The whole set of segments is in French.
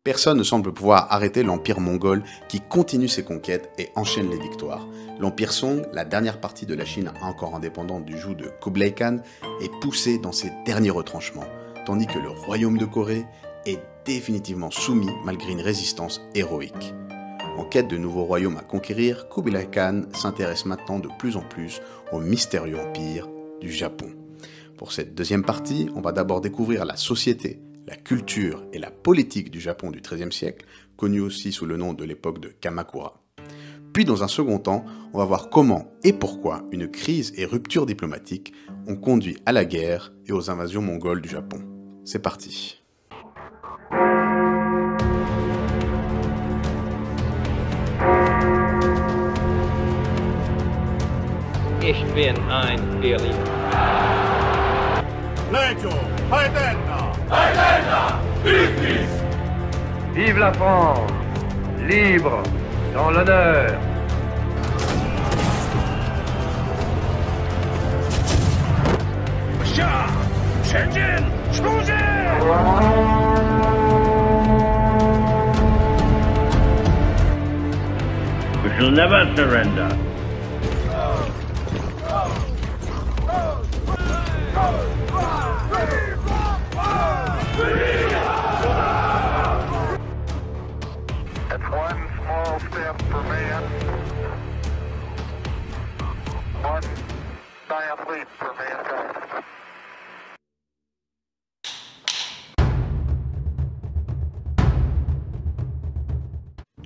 Personne ne semble pouvoir arrêter l'empire mongol qui continue ses conquêtes et enchaîne les victoires. L'empire Song, la dernière partie de la Chine encore indépendante du joug de Kublai Khan, est poussé dans ses derniers retranchements, tandis que le royaume de Corée est définitivement soumis malgré une résistance héroïque. En quête de nouveaux royaumes à conquérir, Kublai Khan s'intéresse maintenant de plus en plus au mystérieux empire du Japon. Pour cette deuxième partie, on va d'abord découvrir la société, la culture et la politique du Japon du XIIIe siècle, connue aussi sous le nom de l'époque de Kamakura. Puis dans un second temps, on va voir comment et pourquoi une crise et rupture diplomatique ont conduit à la guerre et aux invasions mongoles du Japon. C'est parti. Ich bin ein Berliner. Legio, Aeterna! Aeterna! Victis! Vive la France, libre, dans l'honneur. Sha! Shenzhen! Shenzhen! We shall never surrender. It's one small step for man, one giant leap for mankind.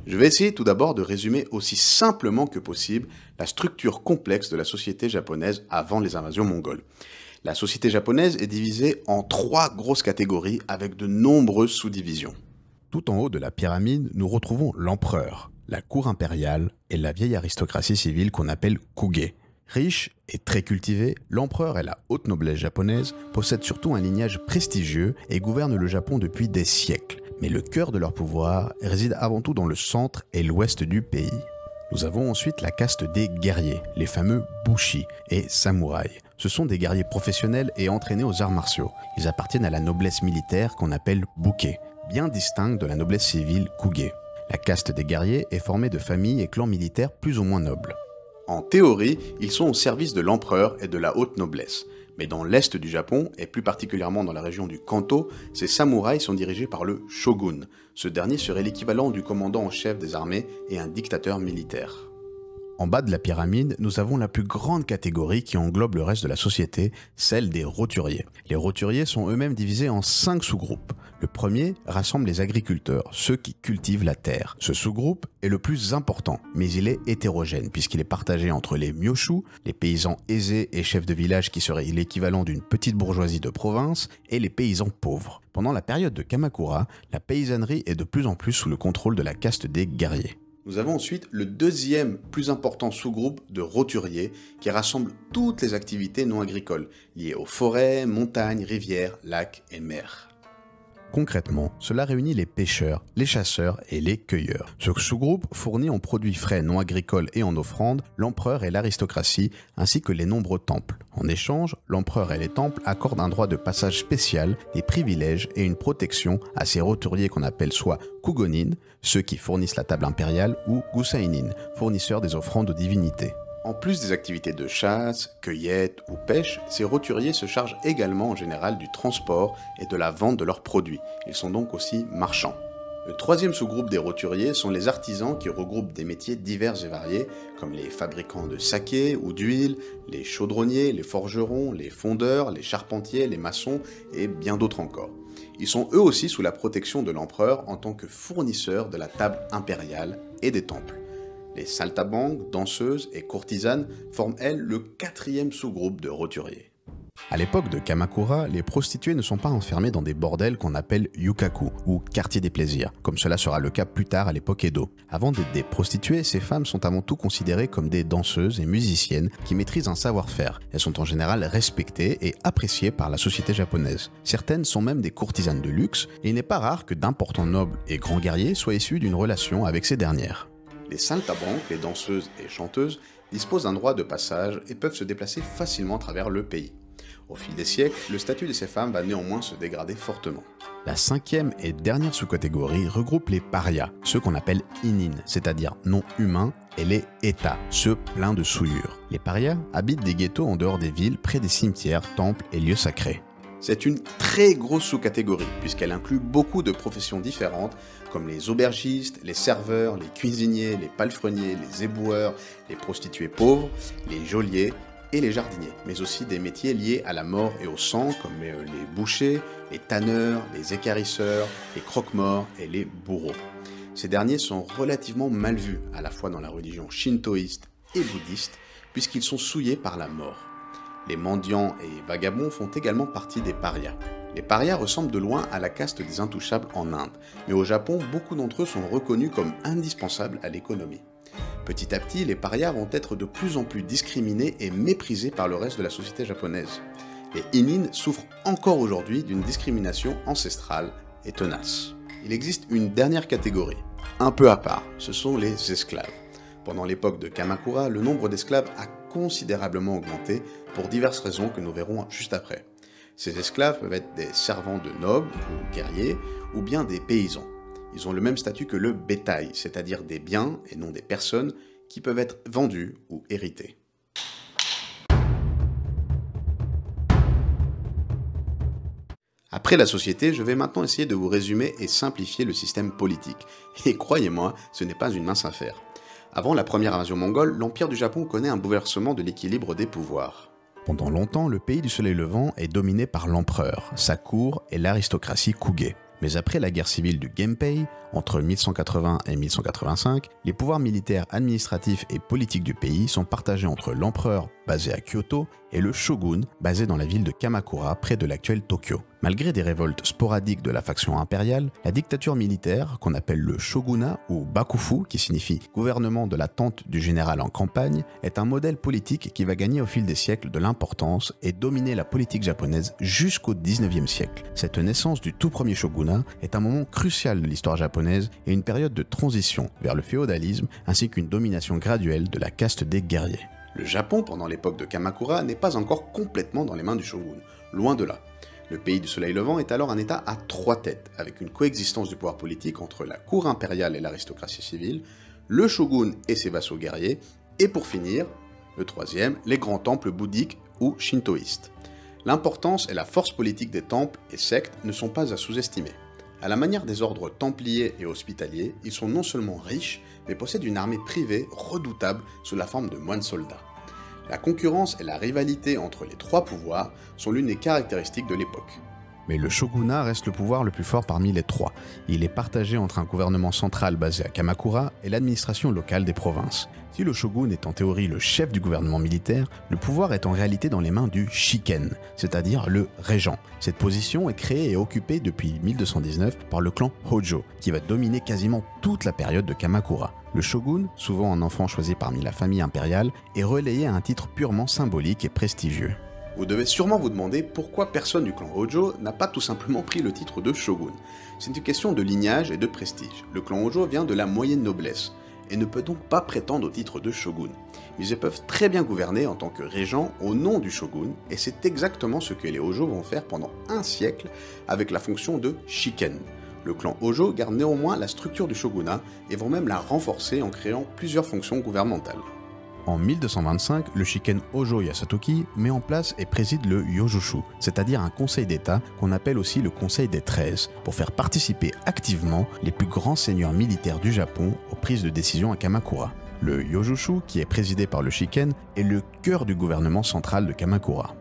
Je vais essayer tout d'abord de résumer aussi simplement que possible la structure complexe de la société japonaise avant les invasions mongoles. La société japonaise est divisée en 3 grosses catégories avec de nombreuses sous-divisions. Tout en haut de la pyramide, nous retrouvons l'empereur, la cour impériale et la vieille aristocratie civile qu'on appelle Kuge. Riche et très cultivé, l'empereur et la haute noblesse japonaise possèdent surtout un lignage prestigieux et gouvernent le Japon depuis des siècles. Mais le cœur de leur pouvoir réside avant tout dans le centre et l'ouest du pays. Nous avons ensuite la caste des guerriers, les fameux bushi et samouraïs. Ce sont des guerriers professionnels et entraînés aux arts martiaux. Ils appartiennent à la noblesse militaire qu'on appelle buke, bien distincte de la noblesse civile kuge. La caste des guerriers est formée de familles et clans militaires plus ou moins nobles. En théorie, ils sont au service de l'empereur et de la haute noblesse. Mais dans l'est du Japon, et plus particulièrement dans la région du Kanto, ces samouraïs sont dirigés par le shogun. Ce dernier serait l'équivalent du commandant en chef des armées et un dictateur militaire. En bas de la pyramide, nous avons la plus grande catégorie qui englobe le reste de la société, celle des roturiers. Les roturiers sont eux-mêmes divisés en 5 sous-groupes. Le premier rassemble les agriculteurs, ceux qui cultivent la terre. Ce sous-groupe est le plus important, mais il est hétérogène puisqu'il est partagé entre les myoshu, les paysans aisés et chefs de village qui seraient l'équivalent d'une petite bourgeoisie de province, et les paysans pauvres. Pendant la période de Kamakura, la paysannerie est de plus en plus sous le contrôle de la caste des guerriers. Nous avons ensuite le deuxième plus important sous-groupe de roturiers qui rassemble toutes les activités non agricoles liées aux forêts, montagnes, rivières, lacs et mers. Concrètement, cela réunit les pêcheurs, les chasseurs et les cueilleurs. Ce sous-groupe fournit en produits frais non agricoles et en offrandes l'empereur et l'aristocratie, ainsi que les nombreux temples. En échange, l'empereur et les temples accordent un droit de passage spécial, des privilèges et une protection à ces roturiers qu'on appelle soit kugonin, ceux qui fournissent la table impériale, ou gusainin, fournisseurs des offrandes aux divinités. En plus des activités de chasse, cueillette ou pêche, ces roturiers se chargent également en général du transport et de la vente de leurs produits. Ils sont donc aussi marchands. Le troisième sous-groupe des roturiers sont les artisans qui regroupent des métiers divers et variés, comme les fabricants de saké ou d'huile, les chaudronniers, les forgerons, les fondeurs, les charpentiers, les maçons et bien d'autres encore. Ils sont eux aussi sous la protection de l'empereur en tant que fournisseurs de la table impériale et des temples. Les saltabangs, danseuses et courtisanes forment elles le 4e sous-groupe de roturiers. À l'époque de Kamakura, les prostituées ne sont pas enfermées dans des bordels qu'on appelle yukaku, ou quartiers des plaisirs, comme cela sera le cas plus tard à l'époque Edo. Avant d'être des prostituées, ces femmes sont avant tout considérées comme des danseuses et musiciennes qui maîtrisent un savoir-faire. Elles sont en général respectées et appréciées par la société japonaise. Certaines sont même des courtisanes de luxe, et il n'est pas rare que d'importants nobles et grands guerriers soient issus d'une relation avec ces dernières. Les saltabangs, les danseuses et chanteuses, disposent d'un droit de passage et peuvent se déplacer facilement à travers le pays. Au fil des siècles, le statut de ces femmes va néanmoins se dégrader fortement. La cinquième et dernière sous-catégorie regroupe les parias, ceux qu'on appelle inin, c'est-à-dire non humains, et les États, ceux pleins de souillure. Les parias habitent des ghettos en dehors des villes, près des cimetières, temples et lieux sacrés. C'est une très grosse sous-catégorie, puisqu'elle inclut beaucoup de professions différentes, comme les aubergistes, les serveurs, les cuisiniers, les palefreniers, les éboueurs, les prostituées pauvres, les geôliers et les jardiniers, mais aussi des métiers liés à la mort et au sang, comme les bouchers, les tanneurs, les équarrisseurs, les croque-morts et les bourreaux. Ces derniers sont relativement mal vus, à la fois dans la religion shintoïste et bouddhiste, puisqu'ils sont souillés par la mort. Les mendiants et vagabonds font également partie des parias. Les parias ressemblent de loin à la caste des intouchables en Inde, mais au Japon, beaucoup d'entre eux sont reconnus comme indispensables à l'économie. Petit à petit, les parias vont être de plus en plus discriminés et méprisés par le reste de la société japonaise. Les inin souffrent encore aujourd'hui d'une discrimination ancestrale et tenace. Il existe une dernière catégorie, un peu à part, ce sont les esclaves. Pendant l'époque de Kamakura, le nombre d'esclaves a considérablement augmenté pour diverses raisons que nous verrons juste après. Ces esclaves peuvent être des servants de nobles ou guerriers, ou bien des paysans. Ils ont le même statut que le bétail, c'est-à-dire des biens et non des personnes qui peuvent être vendus ou hérités. Après la société, je vais maintenant essayer de vous résumer et simplifier le système politique. Et croyez-moi, ce n'est pas une mince affaire. Avant la première invasion mongole, l'Empire du Japon connaît un bouleversement de l'équilibre des pouvoirs. Pendant longtemps, le pays du soleil levant est dominé par l'empereur, sa cour et l'aristocratie Kugé. Mais après la guerre civile du Genpei, entre 1180 et 1185, les pouvoirs militaires, administratifs et politiques du pays sont partagés entre l'empereur, basé à Kyoto, et le shogun, basé dans la ville de Kamakura, près de l'actuel Tokyo. Malgré des révoltes sporadiques de la faction impériale, la dictature militaire, qu'on appelle le shogunat ou bakufu, qui signifie gouvernement de la tente du général en campagne, est un modèle politique qui va gagner au fil des siècles de l'importance et dominer la politique japonaise jusqu'au 19e siècle. Cette naissance du tout premier shogunat est un moment crucial de l'histoire japonaise et une période de transition vers le féodalisme ainsi qu'une domination graduelle de la caste des guerriers. Le Japon, pendant l'époque de Kamakura, n'est pas encore complètement dans les mains du shogun, loin de là. Le pays du soleil levant est alors un état à trois têtes, avec une coexistence du pouvoir politique entre la cour impériale et l'aristocratie civile, le shogun et ses vassaux guerriers, et pour finir, le troisième, les grands temples bouddhiques ou shintoïstes. L'importance et la force politique des temples et sectes ne sont pas à sous-estimer. À la manière des ordres templiers et hospitaliers, ils sont non seulement riches, mais possèdent une armée privée redoutable sous la forme de moines soldats. La concurrence et la rivalité entre les trois pouvoirs sont l'une des caractéristiques de l'époque. Mais le shogunat reste le pouvoir le plus fort parmi les trois. Il est partagé entre un gouvernement central basé à Kamakura et l'administration locale des provinces. Si le shogun est en théorie le chef du gouvernement militaire, le pouvoir est en réalité dans les mains du shiken, c'est-à-dire le régent. Cette position est créée et occupée depuis 1219 par le clan Hojo, qui va dominer quasiment toute la période de Kamakura. Le shogun, souvent un enfant choisi parmi la famille impériale, est relayé à un titre purement symbolique et prestigieux. Vous devez sûrement vous demander pourquoi personne du clan Hojo n'a pas tout simplement pris le titre de shogun. C'est une question de lignage et de prestige. Le clan Hojo vient de la moyenne noblesse et ne peut donc pas prétendre au titre de shogun. Mais ils peuvent très bien gouverner en tant que régent au nom du shogun, et c'est exactement ce que les Hojo vont faire pendant un siècle avec la fonction de shiken. Le clan Hojo garde néanmoins la structure du shogunat et vont même la renforcer en créant plusieurs fonctions gouvernementales. En 1225, le shiken Hojo Yasatoki met en place et préside le Yojushu, c'est-à-dire un conseil d'État qu'on appelle aussi le Conseil des 13, pour faire participer activement les plus grands seigneurs militaires du Japon aux prises de décision à Kamakura. Le Yojushu, qui est présidé par le shiken, est le cœur du gouvernement central de Kamakura.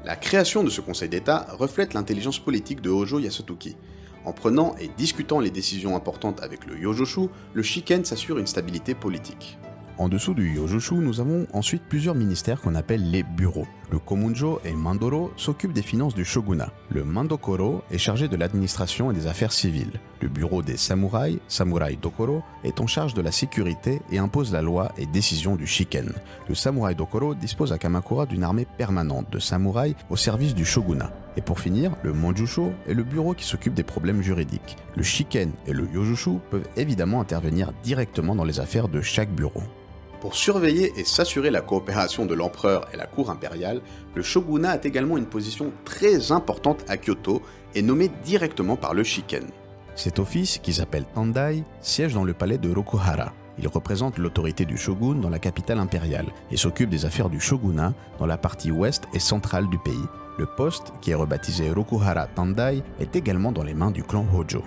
La création de ce conseil d'État reflète l'intelligence politique de Hojo Yasatoki. En prenant et discutant les décisions importantes avec le Yojushu, le shiken s'assure une stabilité politique. En dessous du Yojushu, nous avons ensuite plusieurs ministères qu'on appelle les bureaux. Le Komunjo et Mandoro s'occupent des finances du shogunat. Le Mandokoro est chargé de l'administration et des affaires civiles. Le bureau des samouraïs, Samurai Dokoro, est en charge de la sécurité et impose la loi et décisions du shiken. Le Samurai Dokoro dispose à Kamakura d'une armée permanente de samouraïs au service du shogunat. Et pour finir, le Monjusho est le bureau qui s'occupe des problèmes juridiques. Le shiken et le Yojushu peuvent évidemment intervenir directement dans les affaires de chaque bureau. Pour surveiller et s'assurer la coopération de l'empereur et la cour impériale, le shogunat a également une position très importante à Kyoto et nommé directement par le shiken. Cet office, qui s'appelle Tandai, siège dans le palais de Rokuhara. Il représente l'autorité du shogun dans la capitale impériale et s'occupe des affaires du shogunat dans la partie ouest et centrale du pays. Le poste, qui est rebaptisé Rokuhara Tandai, est également dans les mains du clan Hojo.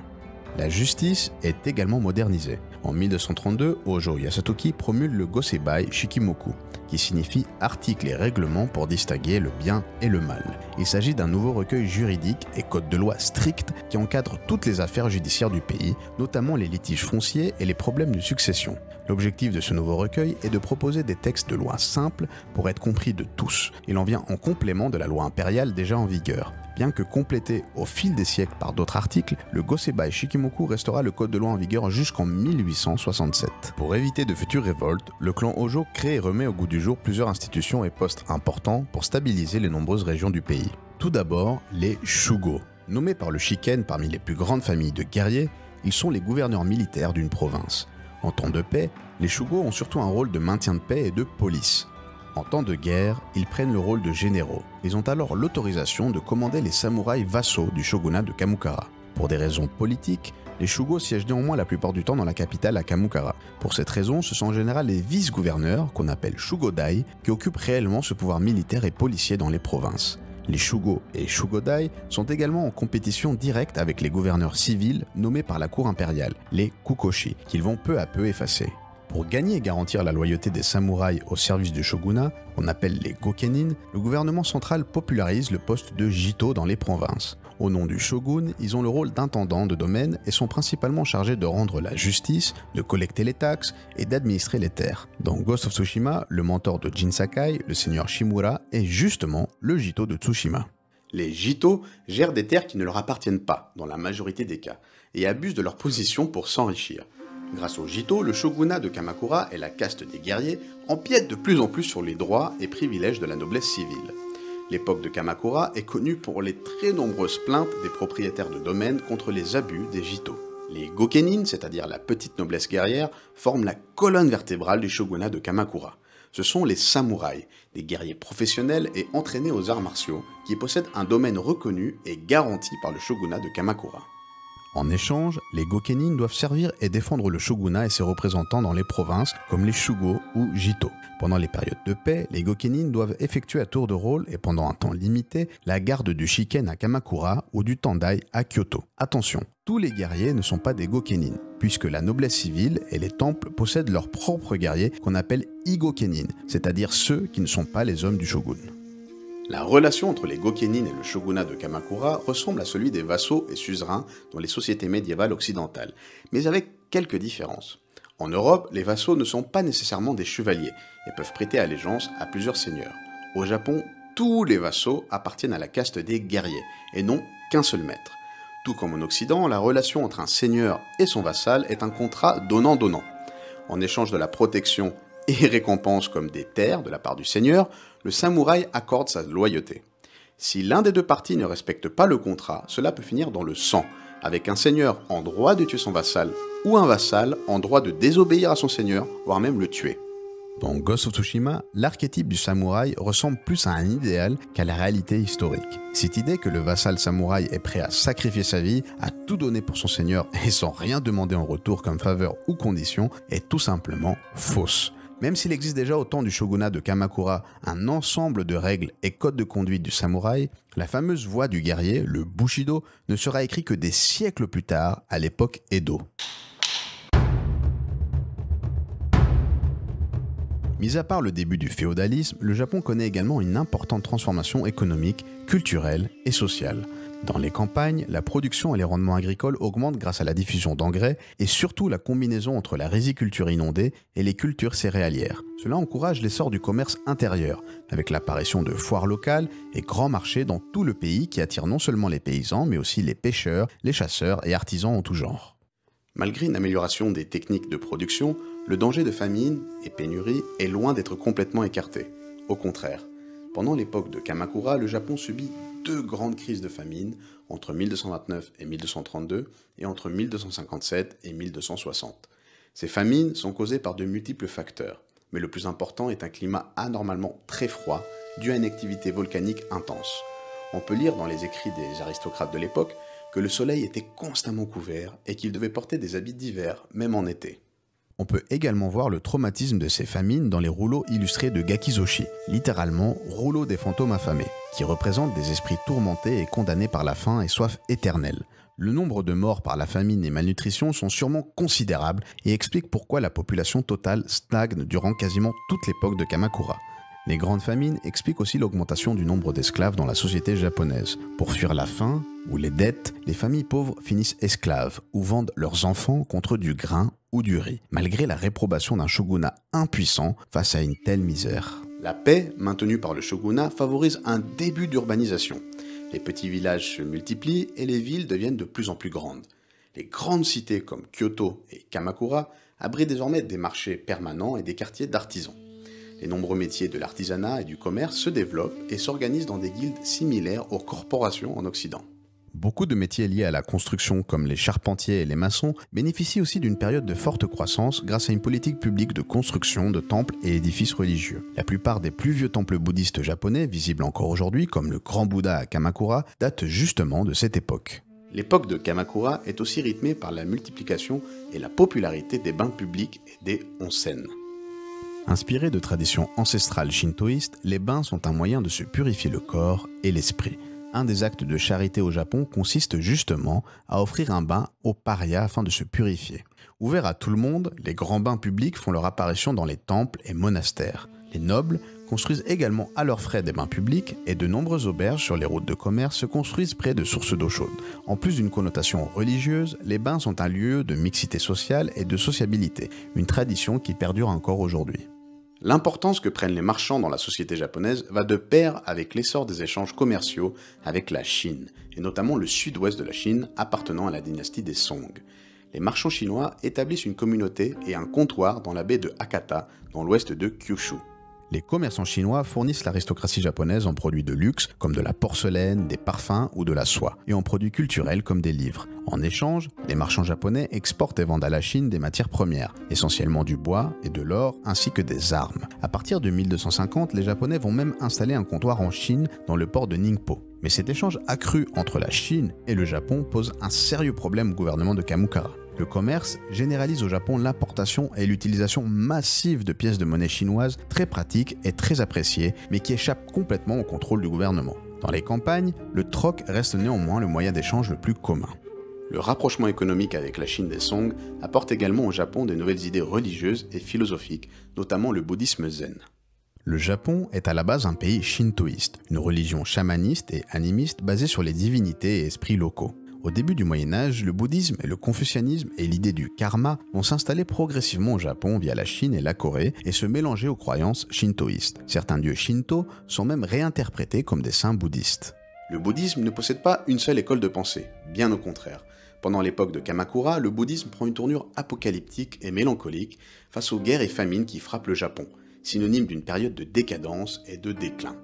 La justice est également modernisée. En 1232, Hojo Yasatoki promulgue le Gosebai Shikimoku, qui signifie articles et règlements pour distinguer le bien et le mal. Il s'agit d'un nouveau recueil juridique et code de loi strict qui encadre toutes les affaires judiciaires du pays, notamment les litiges fonciers et les problèmes de succession. L'objectif de ce nouveau recueil est de proposer des textes de loi simples pour être compris de tous. Il en vient en complément de la loi impériale déjà en vigueur. Bien que complété au fil des siècles par d'autres articles, le Gosebai Shikimoku restera le code de loi en vigueur jusqu'en 1867. Pour éviter de futures révoltes, le clan Hojo crée et remet au goût du jour plusieurs institutions et postes importants pour stabiliser les nombreuses régions du pays. Tout d'abord, les Shugo. Nommés par le shiken parmi les plus grandes familles de guerriers, ils sont les gouverneurs militaires d'une province. En temps de paix, les Shugo ont surtout un rôle de maintien de paix et de police. En temps de guerre, ils prennent le rôle de généraux. Ils ont alors l'autorisation de commander les samouraïs vassaux du shogunat de Kamukara. Pour des raisons politiques, les Shugo siègent néanmoins la plupart du temps dans la capitale à Kamukara. Pour cette raison, ce sont en général les vice-gouverneurs, qu'on appelle Shugodai, qui occupent réellement ce pouvoir militaire et policier dans les provinces. Les Shugo et Shugodai sont également en compétition directe avec les gouverneurs civils nommés par la cour impériale, les Kukoshi, qu'ils vont peu à peu effacer. Pour gagner et garantir la loyauté des samouraïs au service du shogunat, qu'on appelle les Gokenin, le gouvernement central popularise le poste de Jito dans les provinces. Au nom du shogun, ils ont le rôle d'intendant de domaine et sont principalement chargés de rendre la justice, de collecter les taxes et d'administrer les terres. Dans Ghost of Tsushima, le mentor de Jin Sakai, le seigneur Shimura, est justement le Jito de Tsushima. Les Jito gèrent des terres qui ne leur appartiennent pas, dans la majorité des cas, et abusent de leur position pour s'enrichir. Grâce aux Jito, le shogunat de Kamakura et la caste des guerriers empiètent de plus en plus sur les droits et privilèges de la noblesse civile. L'époque de Kamakura est connue pour les très nombreuses plaintes des propriétaires de domaines contre les abus des Jito. Les Gokenin, c'est-à-dire la petite noblesse guerrière, forment la colonne vertébrale du shogunat de Kamakura. Ce sont les samouraïs, des guerriers professionnels et entraînés aux arts martiaux, qui possèdent un domaine reconnu et garanti par le shogunat de Kamakura. En échange, les Gokenin doivent servir et défendre le shogunat et ses représentants dans les provinces comme les Shugo ou Jito. Pendant les périodes de paix, les Gokenin doivent effectuer à tour de rôle et pendant un temps limité la garde du shiken à Kamakura ou du Tandai à Kyoto. Attention, tous les guerriers ne sont pas des Gokenin, puisque la noblesse civile et les temples possèdent leurs propres guerriers qu'on appelle Igokenin, c'est-à-dire ceux qui ne sont pas les hommes du shogun. La relation entre les Gokenin et le shogunat de Kamakura ressemble à celui des vassaux et suzerains dans les sociétés médiévales occidentales, mais avec quelques différences. En Europe, les vassaux ne sont pas nécessairement des chevaliers et peuvent prêter allégeance à plusieurs seigneurs. Au Japon, tous les vassaux appartiennent à la caste des guerriers et n'ont qu'un seul maître. Tout comme en Occident, la relation entre un seigneur et son vassal est un contrat donnant-donnant. En échange de la protection et récompenses comme des terres de la part du seigneur, le samouraï accorde sa loyauté. Si l'un des deux parties ne respecte pas le contrat, cela peut finir dans le sang, avec un seigneur en droit de tuer son vassal ou un vassal en droit de désobéir à son seigneur, voire même le tuer. Dans Ghost of Tsushima, l'archétype du samouraï ressemble plus à un idéal qu'à la réalité historique. Cette idée que le vassal samouraï est prêt à sacrifier sa vie, à tout donner pour son seigneur et sans rien demander en retour comme faveur ou condition est tout simplement fausse. Même s'il existe déjà au temps du shogunat de Kamakura un ensemble de règles et codes de conduite du samouraï, la fameuse voie du guerrier, le Bushido, ne sera écrit que des siècles plus tard, à l'époque Edo. Mis à part le début du féodalisme, le Japon connaît également une importante transformation économique, culturelle et sociale. Dans les campagnes, la production et les rendements agricoles augmentent grâce à la diffusion d'engrais et surtout la combinaison entre la riziculture inondée et les cultures céréalières. Cela encourage l'essor du commerce intérieur, avec l'apparition de foires locales et grands marchés dans tout le pays qui attirent non seulement les paysans, mais aussi les pêcheurs, les chasseurs et artisans en tout genre. Malgré une amélioration des techniques de production, le danger de famine et pénurie est loin d'être complètement écarté. Au contraire, pendant l'époque de Kamakura, le Japon subit deux grandes crises de famine entre 1229 et 1232 et entre 1257 et 1260. Ces famines sont causées par de multiples facteurs. mais le plus important est un climat anormalement très froid, dû à une activité volcanique intense. On peut lire dans les écrits des aristocrates de l'époque que le soleil était constamment couvert et qu'ils devaient porter des habits d'hiver, même en été. On peut également voir le traumatisme de ces famines dans les rouleaux illustrés de Gakizoshi, littéralement rouleaux des fantômes affamés, qui représentent des esprits tourmentés et condamnés par la faim et soif éternelle. Le nombre de morts par la famine et malnutrition sont sûrement considérables et expliquent pourquoi la population totale stagne durant quasiment toute l'époque de Kamakura. Les grandes famines expliquent aussi l'augmentation du nombre d'esclaves dans la société japonaise. Pour fuir la faim ou les dettes, les familles pauvres finissent esclaves ou vendent leurs enfants contre du grain ou du riz, malgré la réprobation d'un shogunat impuissant face à une telle misère. La paix, maintenue par le shogunat, favorise un début d'urbanisation. Les petits villages se multiplient et les villes deviennent de plus en plus grandes. Les grandes cités comme Kyoto et Kamakura abritent désormais des marchés permanents et des quartiers d'artisans. Les nombreux métiers de l'artisanat et du commerce se développent et s'organisent dans des guildes similaires aux corporations en Occident. Beaucoup de métiers liés à la construction, comme les charpentiers et les maçons, bénéficient aussi d'une période de forte croissance grâce à une politique publique de construction de temples et édifices religieux. La plupart des plus vieux temples bouddhistes japonais, visibles encore aujourd'hui, comme le Grand Bouddha à Kamakura, datent justement de cette époque. L'époque de Kamakura est aussi rythmée par la multiplication et la popularité des bains publics et des onsen. Inspirés de traditions ancestrales shintoïstes, les bains sont un moyen de se purifier le corps et l'esprit. Un des actes de charité au Japon consiste justement à offrir un bain aux parias afin de se purifier. Ouverts à tout le monde, les grands bains publics font leur apparition dans les temples et monastères. Les nobles construisent également à leurs frais des bains publics et de nombreuses auberges sur les routes de commerce se construisent près de sources d'eau chaude. En plus d'une connotation religieuse, les bains sont un lieu de mixité sociale et de sociabilité, une tradition qui perdure encore aujourd'hui. L'importance que prennent les marchands dans la société japonaise va de pair avec l'essor des échanges commerciaux avec la Chine, et notamment le sud-ouest de la Chine appartenant à la dynastie des Song. Les marchands chinois établissent une communauté et un comptoir dans la baie de Hakata, dans l'ouest de Kyushu. Les commerçants chinois fournissent l'aristocratie japonaise en produits de luxe comme de la porcelaine, des parfums ou de la soie, et en produits culturels comme des livres. En échange, les marchands japonais exportent et vendent à la Chine des matières premières, essentiellement du bois et de l'or ainsi que des armes. À partir de 1250, les Japonais vont même installer un comptoir en Chine dans le port de Ningpo. Mais cet échange accru entre la Chine et le Japon pose un sérieux problème au gouvernement de Kamakura. Le commerce généralise au Japon l'importation et l'utilisation massive de pièces de monnaie chinoises très pratiques et très appréciées, mais qui échappent complètement au contrôle du gouvernement. Dans les campagnes, le troc reste néanmoins le moyen d'échange le plus commun. Le rapprochement économique avec la Chine des Song apporte également au Japon de nouvelles idées religieuses et philosophiques, notamment le bouddhisme zen. Le Japon est à la base un pays shintoïste, une religion chamaniste et animiste basée sur les divinités et esprits locaux. Au début du Moyen-Âge, le bouddhisme et le confucianisme et l'idée du karma vont s'installer progressivement au Japon via la Chine et la Corée et se mélanger aux croyances shintoïstes. Certains dieux shinto sont même réinterprétés comme des saints bouddhistes. Le bouddhisme ne possède pas une seule école de pensée, bien au contraire. Pendant l'époque de Kamakura, le bouddhisme prend une tournure apocalyptique et mélancolique face aux guerres et famines qui frappent le Japon, synonyme d'une période de décadence et de déclin.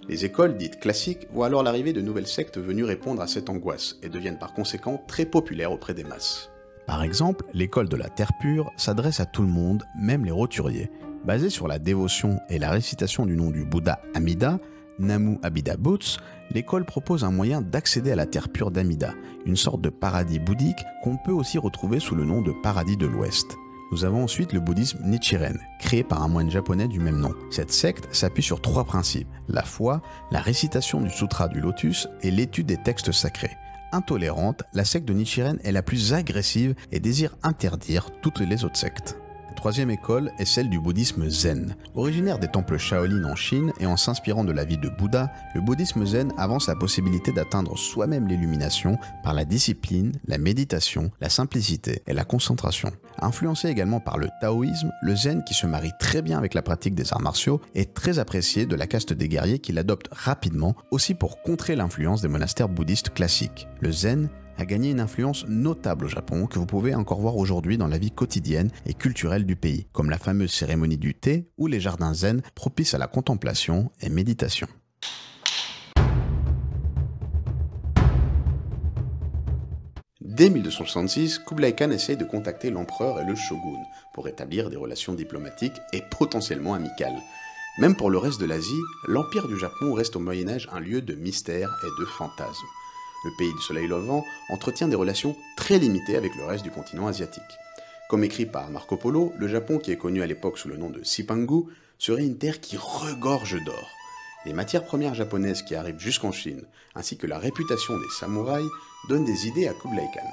Les écoles dites classiques voient alors l'arrivée de nouvelles sectes venues répondre à cette angoisse et deviennent par conséquent très populaires auprès des masses. Par exemple, l'école de la Terre pure s'adresse à tout le monde, même les roturiers. Basée sur la dévotion et la récitation du nom du Bouddha Amida, Namu Amida Butsu, l'école propose un moyen d'accéder à la Terre pure d'Amida, une sorte de paradis bouddhique qu'on peut aussi retrouver sous le nom de paradis de l'Ouest. Nous avons ensuite le bouddhisme Nichiren, créé par un moine japonais du même nom. Cette secte s'appuie sur 3 principes, la foi, la récitation du Sutra du Lotus et l'étude des textes sacrés. Intolérante, la secte de Nichiren est la plus agressive et désire interdire toutes les autres sectes. La troisième école est celle du bouddhisme zen. Originaire des temples Shaolin en Chine et en s'inspirant de la vie de Bouddha, le bouddhisme zen avance la possibilité d'atteindre soi-même l'illumination par la discipline, la méditation, la simplicité et la concentration. Influencé également par le taoïsme, le zen, qui se marie très bien avec la pratique des arts martiaux, est très apprécié de la caste des guerriers qui l'adoptent rapidement, aussi pour contrer l'influence des monastères bouddhistes classiques. Le zen a gagné une influence notable au Japon que vous pouvez encore voir aujourd'hui dans la vie quotidienne et culturelle du pays, comme la fameuse cérémonie du thé ou les jardins zen propices à la contemplation et méditation. Dès 1266, Kublai Khan essaye de contacter l'empereur et le shogun pour établir des relations diplomatiques et potentiellement amicales. Même pour le reste de l'Asie, l'Empire du Japon reste au Moyen-Âge un lieu de mystère et de fantasmes. Le pays du soleil levant entretient des relations très limitées avec le reste du continent asiatique. Comme écrit par Marco Polo, le Japon, qui est connu à l'époque sous le nom de Cipangu, serait une terre qui regorge d'or. Les matières premières japonaises qui arrivent jusqu'en Chine, ainsi que la réputation des samouraïs, donnent des idées à Kublai Khan.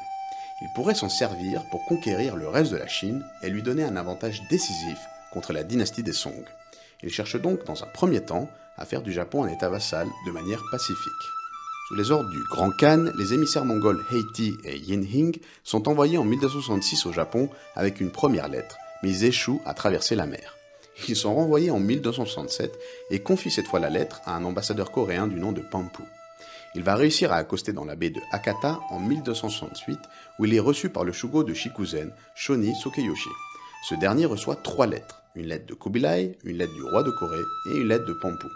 Il pourrait s'en servir pour conquérir le reste de la Chine et lui donner un avantage décisif contre la dynastie des Song. Il cherche donc, dans un premier temps, à faire du Japon un état vassal de manière pacifique. Sous les ordres du Grand Khan, les émissaires mongols Heiti et Yinhing sont envoyés en 1266 au Japon avec une première lettre, mais ils échouent à traverser la mer. Ils sont renvoyés en 1267 et confient cette fois la lettre à un ambassadeur coréen du nom de Pampu. Il va réussir à accoster dans la baie de Hakata en 1268, où il est reçu par le shugo de Shikuzen, Shoni Sokeyoshi. Ce dernier reçoit 3 lettres, une lettre de Kubilai, une lettre du roi de Corée et une lettre de Pampu.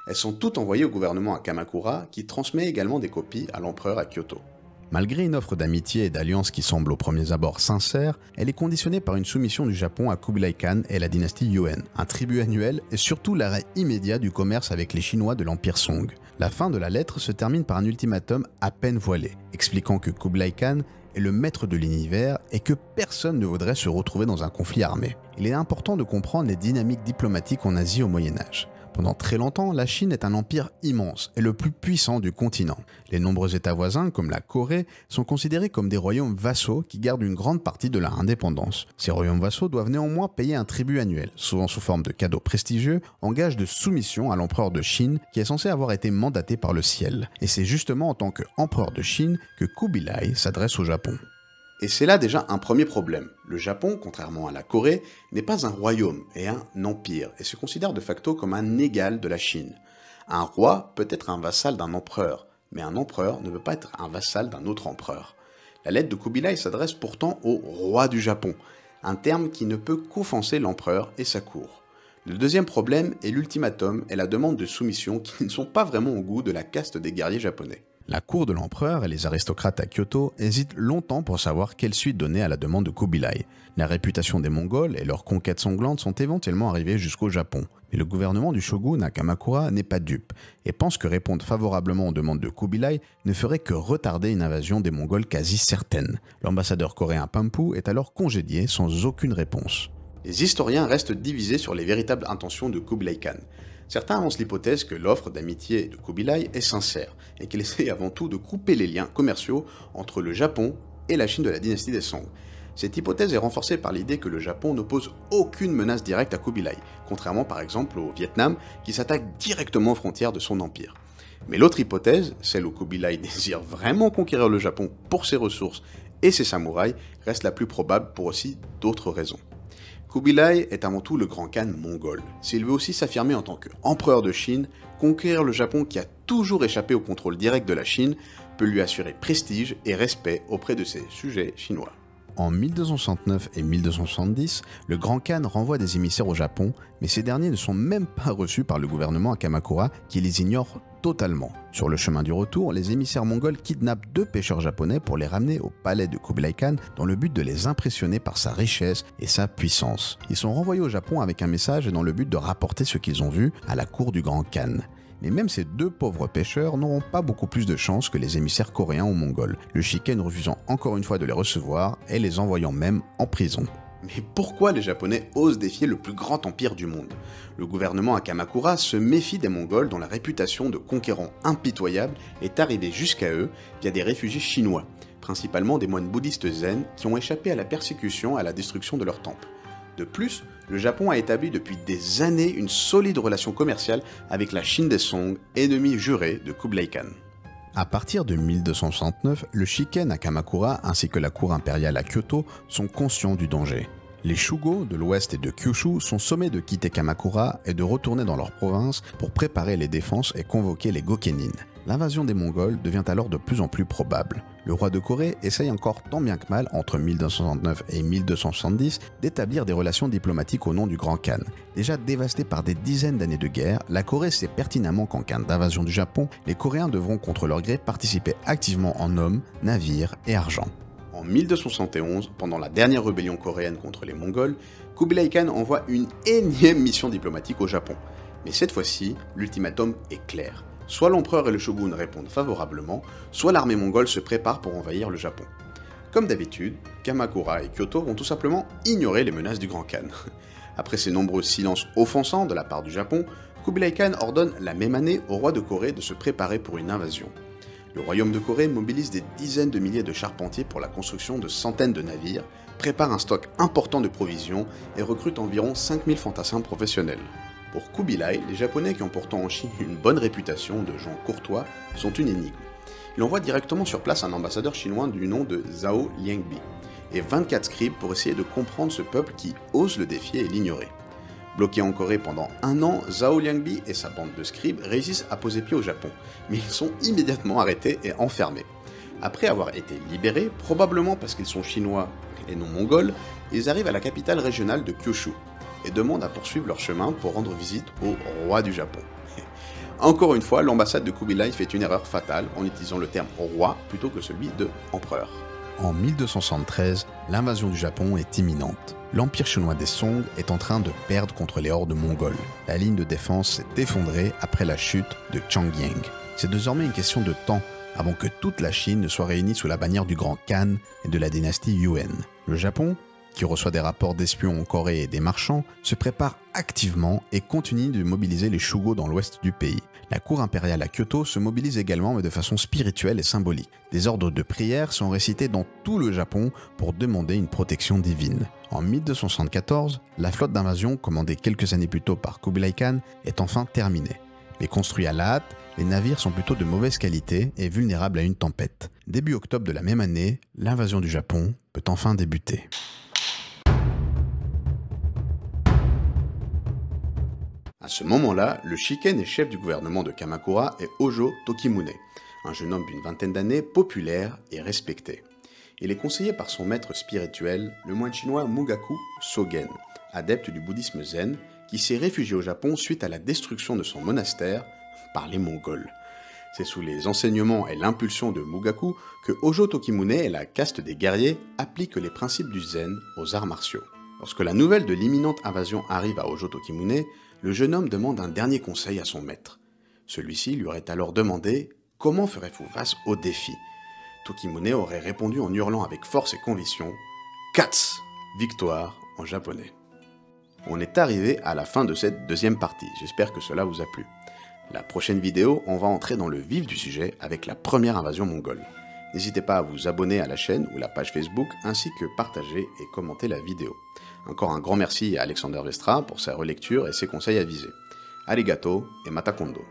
Elles sont toutes envoyées au gouvernement à Kamakura, qui transmet également des copies à l'empereur à Kyoto. Malgré une offre d'amitié et d'alliance qui semble aux premiers abords sincère, elle est conditionnée par une soumission du Japon à Kublai Khan et la dynastie Yuan, un tribut annuel et surtout l'arrêt immédiat du commerce avec les Chinois de l'Empire Song. La fin de la lettre se termine par un ultimatum à peine voilé, expliquant que Kublai Khan est le maître de l'univers et que personne ne voudrait se retrouver dans un conflit armé. Il est important de comprendre les dynamiques diplomatiques en Asie au Moyen-Âge. Pendant très longtemps, la Chine est un empire immense et le plus puissant du continent. Les nombreux États voisins, comme la Corée, sont considérés comme des royaumes vassaux qui gardent une grande partie de leur indépendance. Ces royaumes vassaux doivent néanmoins payer un tribut annuel, souvent sous forme de cadeaux prestigieux, en gage de soumission à l'empereur de Chine, qui est censé avoir été mandaté par le ciel. Et c'est justement en tant qu'empereur de Chine que Kubilai s'adresse au Japon. Et c'est là déjà un premier problème. Le Japon, contrairement à la Corée, n'est pas un royaume et un empire, et se considère de facto comme un égal de la Chine. Un roi peut être un vassal d'un empereur, mais un empereur ne peut pas être un vassal d'un autre empereur. La lettre de Kubilai s'adresse pourtant au roi du Japon, un terme qui ne peut qu'offenser l'empereur et sa cour. Le deuxième problème est l'ultimatum et la demande de soumission qui ne sont pas vraiment au goût de la caste des guerriers japonais. La cour de l'empereur et les aristocrates à Kyoto hésitent longtemps pour savoir quelle suite donner à la demande de Kubilai. La réputation des Mongols et leurs conquêtes sanglantes sont éventuellement arrivées jusqu'au Japon. Mais le gouvernement du shogun à Kamakura n'est pas dupe et pense que répondre favorablement aux demandes de Kubilai ne ferait que retarder une invasion des Mongols quasi certaine. L'ambassadeur coréen Pampu est alors congédié sans aucune réponse. Les historiens restent divisés sur les véritables intentions de Kublai Khan. Certains avancent l'hypothèse que l'offre d'amitié de Kubilai est sincère et qu'il essaie avant tout de couper les liens commerciaux entre le Japon et la Chine de la dynastie des Song. Cette hypothèse est renforcée par l'idée que le Japon n'oppose aucune menace directe à Kubilai, contrairement par exemple au Vietnam qui s'attaque directement aux frontières de son empire. Mais l'autre hypothèse, celle où Kubilai désire vraiment conquérir le Japon pour ses ressources et ses samouraïs, reste la plus probable pour aussi d'autres raisons. Kubilai est avant tout le grand Khan mongol. S'il veut aussi s'affirmer en tant qu'empereur de Chine, conquérir le Japon qui a toujours échappé au contrôle direct de la Chine peut lui assurer prestige et respect auprès de ses sujets chinois. En 1269 et 1270, le Grand Khan renvoie des émissaires au Japon, mais ces derniers ne sont même pas reçus par le gouvernement à Kamakura qui les ignore totalement. Sur le chemin du retour, les émissaires mongols kidnappent 2 pêcheurs japonais pour les ramener au palais de Kublai Khan dans le but de les impressionner par sa richesse et sa puissance. Ils sont renvoyés au Japon avec un message et dans le but de rapporter ce qu'ils ont vu à la cour du Grand Khan. Mais même ces 2 pauvres pêcheurs n'auront pas beaucoup plus de chance que les émissaires coréens ou mongols, le Shikken refusant encore une fois de les recevoir et les envoyant même en prison. Mais pourquoi les Japonais osent défier le plus grand empire du monde? Le gouvernement à Kamakura se méfie des Mongols dont la réputation de conquérants impitoyables est arrivée jusqu'à eux via des réfugiés chinois, principalement des moines bouddhistes zen qui ont échappé à la persécution et à la destruction de leur temple. De plus, le Japon a établi depuis des années une solide relation commerciale avec la Chine des Song, ennemie jurée de Kublai Khan. À partir de 1269, le Shikken à Kamakura ainsi que la cour impériale à Kyoto sont conscients du danger. Les Shugo de l'ouest et de Kyushu sont sommés de quitter Kamakura et de retourner dans leur province pour préparer les défenses et convoquer les Gokenin. L'invasion des Mongols devient alors de plus en plus probable. Le roi de Corée essaye encore tant bien que mal, entre 1269 et 1270, d'établir des relations diplomatiques au nom du Grand Khan. Déjà dévastée par des dizaines d'années de guerre, la Corée sait pertinemment qu'en cas d'invasion du Japon, les Coréens devront contre leur gré participer activement en hommes, navires et argent. En 1271, pendant la dernière rébellion coréenne contre les Mongols, Kublai Khan envoie une énième mission diplomatique au Japon. Mais cette fois-ci, l'ultimatum est clair. Soit l'empereur et le shogun répondent favorablement, soit l'armée mongole se prépare pour envahir le Japon. Comme d'habitude, Kamakura et Kyoto vont tout simplement ignorer les menaces du Grand Khan. Après ces nombreux silences offensants de la part du Japon, Kublai Khan ordonne la même année au roi de Corée de se préparer pour une invasion. Le royaume de Corée mobilise des dizaines de milliers de charpentiers pour la construction de centaines de navires, prépare un stock important de provisions et recrute environ 5000 fantassins professionnels. Pour Kubilai, les Japonais qui ont pourtant en Chine une bonne réputation de gens courtois sont une énigme. Il envoie directement sur place un ambassadeur chinois du nom de Zhao Liangbi et 24 scribes pour essayer de comprendre ce peuple qui ose le défier et l'ignorer. Bloqués en Corée pendant un an, Zhao Liangbi et sa bande de scribes réussissent à poser pied au Japon, mais ils sont immédiatement arrêtés et enfermés. Après avoir été libérés, probablement parce qu'ils sont chinois et non mongols, ils arrivent à la capitale régionale de Kyushu et demandent à poursuivre leur chemin pour rendre visite au roi du Japon. Encore une fois, l'ambassade de Kubilai fait une erreur fatale en utilisant le terme roi plutôt que celui de empereur. En 1273, l'invasion du Japon est imminente. L'empire chinois des Song est en train de perdre contre les hordes mongoles. La ligne de défense s'est effondrée après la chute de Changyang. C'est désormais une question de temps avant que toute la Chine ne soit réunie sous la bannière du Grand Khan et de la dynastie Yuan. Le Japon, qui reçoit des rapports d'espions en Corée et des marchands, se prépare activement et continue de mobiliser les Shugo dans l'ouest du pays. La cour impériale à Kyoto se mobilise également, mais de façon spirituelle et symbolique. Des ordres de prière sont récités dans tout le Japon pour demander une protection divine. En 1274, la flotte d'invasion, commandée quelques années plus tôt par Kublai Khan, est enfin terminée. Mais construits à la hâte, les navires sont plutôt de mauvaise qualité et vulnérables à une tempête. Début octobre de la même année, l'invasion du Japon peut enfin débuter. À ce moment-là, le shiken et chef du gouvernement de Kamakura est Hojo Tokimune, un jeune homme d'une vingtaine d'années, populaire et respecté. Il est conseillé par son maître spirituel, le moine chinois Mugaku Sogen, adepte du bouddhisme zen, qui s'est réfugié au Japon suite à la destruction de son monastère par les Mongols. C'est sous les enseignements et l'impulsion de Mugaku que Hojo Tokimune et la caste des guerriers appliquent les principes du zen aux arts martiaux. Lorsque la nouvelle de l'imminente invasion arrive à Hojo Tokimune, le jeune homme demande un dernier conseil à son maître. Celui-ci lui aurait alors demandé « Comment ferez-vous face au défi ?» Tokimune aurait répondu en hurlant avec force et conviction « Katz !» victoire en japonais. On est arrivé à la fin de cette deuxième partie, j'espère que cela vous a plu. La prochaine vidéo, on va entrer dans le vif du sujet avec la première invasion mongole. N'hésitez pas à vous abonner à la chaîne ou la page Facebook, ainsi que partager et commenter la vidéo. Encore un grand merci à Alexander Vestra pour sa relecture et ses conseils avisés. Arigato et mata kondo.